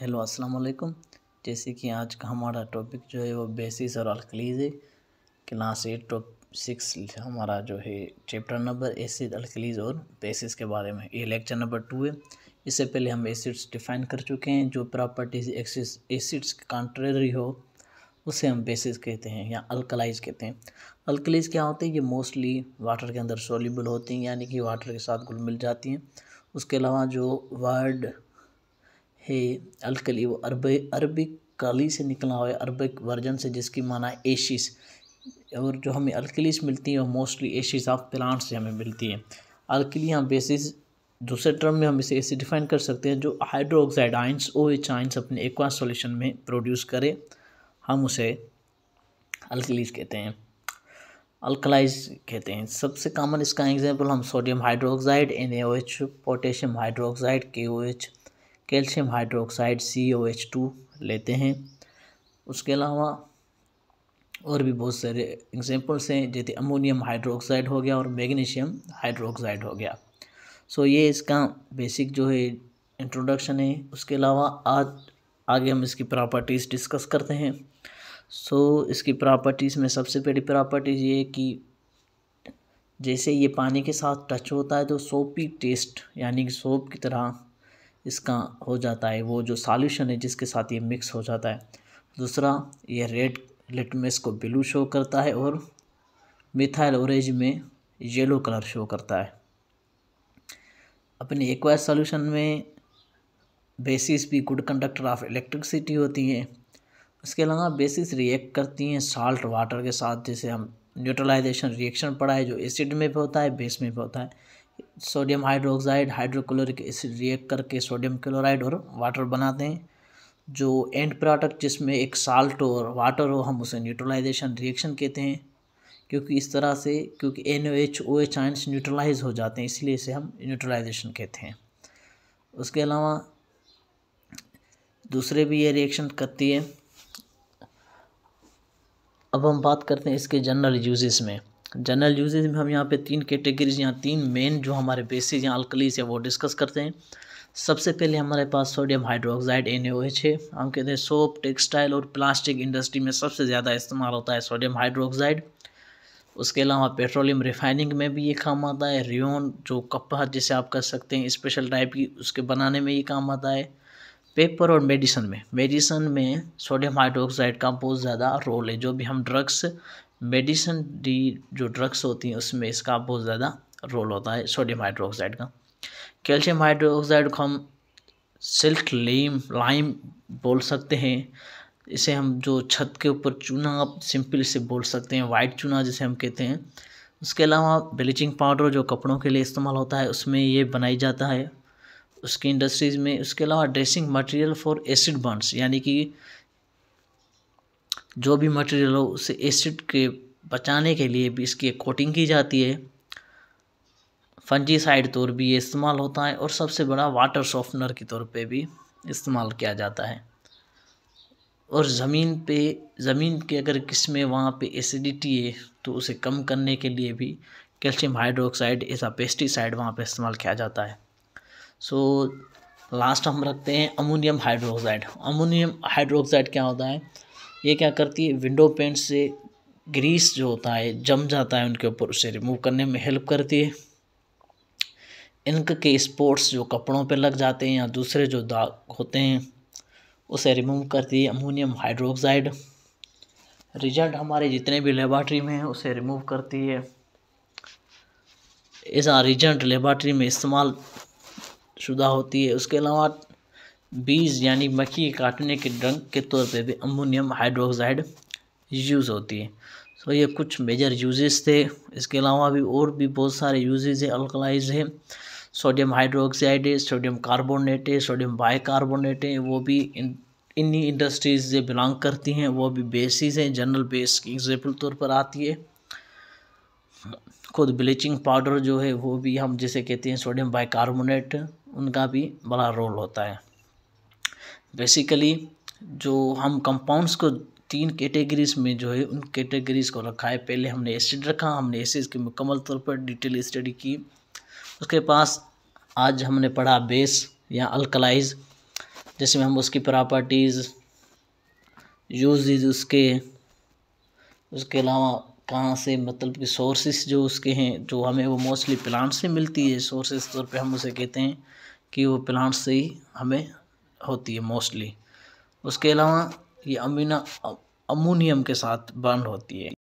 Hello अस्सलाम वालेकुम। जैसे कि आज का हमारा टॉपिक जो है वो बेसिस और अल्कलीज है। क्लास 8 टॉप 6 हमारा जो है चैप्टर नंबर एसिड अल्कलीज और बेसिस के बारे में, ये लेक्चर नंबर 2 है। इससे पहले हम एसिड्स डिफाइन कर चुके हैं। जो प्रॉपर्टीज एसिड्स के कॉन्ट्रेरी हो उसे हम बेसिस कहते हैं या अल्कलाइज कहते हैं। अल्कलीज क्या होते हैं? ये मोस्टली वाटर के अंदर सोल्यूबल होती हैं, यानी कि वाटर के साथ घुल मिल जाती हैं। उसके अलावा जो वर्ड है अल्कली वो अरबिक काली से निकला हुआ है, अरबिक वर्जन से, जिसकी माना है एशिस। और जो हमें अल्कलीस मिलती है वो मोस्टली एशिस ऑफ प्लांट से हमें मिलती है। अल्कली या बेसिस, दूसरे टर्म में हम इसे ऐसे डिफाइन कर सकते हैं, जो हाइड्रोक्साइड आइंस OH आइंस अपने एक्वास सॉल्यूशन में प्रोड्यूस करे, हम उसे अल्कलीस कहते हैं, अल्कलाइज कहते हैं। सबसे कॉमन इसका एग्जांपल हम sodium hydroxide NaOH, potassium hydroxide KOH, calcium hydroxide COH2 लेते हैं। उसके अलावा और भी बहुत सारे एग्जांपल्स हैं, जैसे अमोनियम हाइड्रोक्साइड हो गया और मैग्नीशियम हाइड्रोक्साइड हो गया। सो ये इसका बेसिक जो है इंट्रोडक्शन है। उसके अलावा आज आगे हम इसकी प्रॉपर्टीज़ डिस्कस करते हैं। इसकी प्रॉपर्टीज़ में सबसे पहली प्रॉपर्टीज़ ये है कि जैसे ये पानी के साथ टच होता है तो सोपी टेस्ट, यानी कि सोप की तरह इसका हो जाता है, वो जो सॉल्यूशन है जिसके साथ ये मिक्स हो जाता है। दूसरा, ये रेड लिटमस को ब्लू शो करता है और मिथाइल ऑरेंज में येलो कलर शो करता है। अपने एक्वायस सॉल्यूशन में बेसिस भी गुड कंडक्टर ऑफ इलेक्ट्रिसिटी होती हैं। उसके अलावा बेसिस रिएक्ट करती हैं साल्ट वाटर के साथ, जैसे हम न्यूट्रलाइजेशन रिएक्शन पढ़ा है, जो एसिड में भी होता है बेस में भी होता है। Sodium hydroxide hydrochloric acid react करके सोडियम क्लोराइड और वाटर बनाते हैं। जो एंड प्रोडक्ट जिसमें एक साल्ट और वाटर हो, हम उसे न्यूट्रलाइजेशन रिएक्शन कहते हैं, क्योंकि इस तरह से क्योंकि NaOH OH आयंस न्यूट्रलाइज हो जाते हैं, इसलिए इसे हम न्यूट्रलाइजेशन कहते हैं। उसके अलावा दूसरे भी ये रिएक्शन करती है। अब हम बात करते हैं इसके जनरल यूजेस में। जनरल यूजेस में हम यहाँ पे 3 कैटेगरीज, यहाँ 3 मेन जो हमारे बेसिस या अल्कलीज है वो डिस्कस करते हैं। सबसे पहले हमारे पास सोडियम हाइड्रोक्साइड NaOH है। हम कहते हैं सोप, टेक्सटाइल और प्लास्टिक इंडस्ट्री में सबसे ज़्यादा इस्तेमाल होता है सोडियम हाइड्रोक्साइड। उसके अलावा पेट्रोलियम रिफाइनिंग में भी ये काम आता है। रेयन जो कपड़ा जिसे आप कर सकते हैं स्पेशल टाइप की, उसके बनाने में ये काम आता है। पेपर और मेडिसन में सोडियम हाइड्रोक्साइड का बहुत ज़्यादा रोल है। जो भी हम ड्रग्स, मेडिसन डी जो ड्रग्स होती हैं उसमें इसका बहुत ज़्यादा रोल होता है सोडियम हाइड्रोक्साइड का। कैल्शियम हाइड्रोक्साइड को हम सिल्क लाइम बोल सकते हैं। इसे हम जो छत के ऊपर चूना, आप सिंपल इसे बोल सकते हैं वाइट चूना जिसे हम कहते हैं। उसके अलावा ब्लीचिंग पाउडर जो कपड़ों के लिए इस्तेमाल होता है उसमें ये बनाई जाता है उसकी इंडस्ट्रीज़ में। उसके अलावा dressing material for acid Burns, यानी कि जो भी मटेरियल हो उसे एसिड के बचाने के लिए भी इसकी कोटिंग की जाती है। फंजीसाइड तौर भी ये इस्तेमाल होता है और सबसे बड़ा वाटर सॉफ्टनर के तौर पे भी इस्तेमाल किया जाता है। और ज़मीन के अगर किसमें वहाँ पे एसिडिटी है तो उसे कम करने के लिए भी कैल्शियम हाइड्रोक्साइड ऐसा पेस्टिसाइड वहाँ पे इस्तेमाल किया जाता है। लास्ट हम रखते हैं अमोनियम हाइड्रोक्साइड। अमोनियम हाइड्रोक्साइड क्या होता है? ये क्या करती है, विंडो पेंट से ग्रीस जो होता है जम जाता है उनके ऊपर, उसे रिमूव करने में हेल्प करती है। इंक के स्पॉट्स जो कपड़ों पे लग जाते हैं या दूसरे जो दाग होते हैं उसे रिमूव करती है अमोनियम हाइड्रोक्साइड। रिजल्ट हमारे जितने भी लेबॉर्ट्री में हैं उसे रिमूव करती है। ऐसा रिजल्ट लेबॉर्ट्री में इस्तेमाल शुदा होती है। उसके अलावा बीज यानी मक्खी काटने के ड्रग के तौर पे भी अमोनियम हाइड्रोक्साइड यूज़ होती है। ये कुछ मेजर यूजेस थे। इसके अलावा भी और भी बहुत सारे यूजेस है। अल्कलाइज है, सोडियम हाइड्रोक्साइड है, सोडियम कार्बोनेट है, सोडियम बाइकार्बोनेट है, वो भी इन्हीं इंडस्ट्रीज से बिलोंग करती हैं। वो भी बेसिस हैं, जनरल बेस की एग्जाम्पल तौर पर आती है। खुद ब्लीचिंग पाउडर जो है वो भी हम जिसे कहते हैं सोडियम बाइकार्बोनेट, उनका भी बड़ा रोल होता है। बेसिकली जो हम कंपाउंड्स को 3 कैटेगरीज में जो है उन कैटेगरीज को रखा है। पहले हमने एसिड रखा, हमने एसिड की मुकम्मल तौर पर डिटेल स्टडी की। उसके पास आज हमने पढ़ा बेस या अल्कलाइज। जिसमें हम उसकी प्रॉपर्टीज़, यूजेज उसके अलावा कहाँ से, मतलब कि सोर्सेस जो उसके हैं, जो हमें वो मोस्टली प्लांट से मिलती है। सोर्सेस तौर पे हम उसे कहते हैं कि वो प्लांट से ही हमें होती है मोस्टली। उसके अलावा ये अमोनियम के साथ बॉन्ड होती है।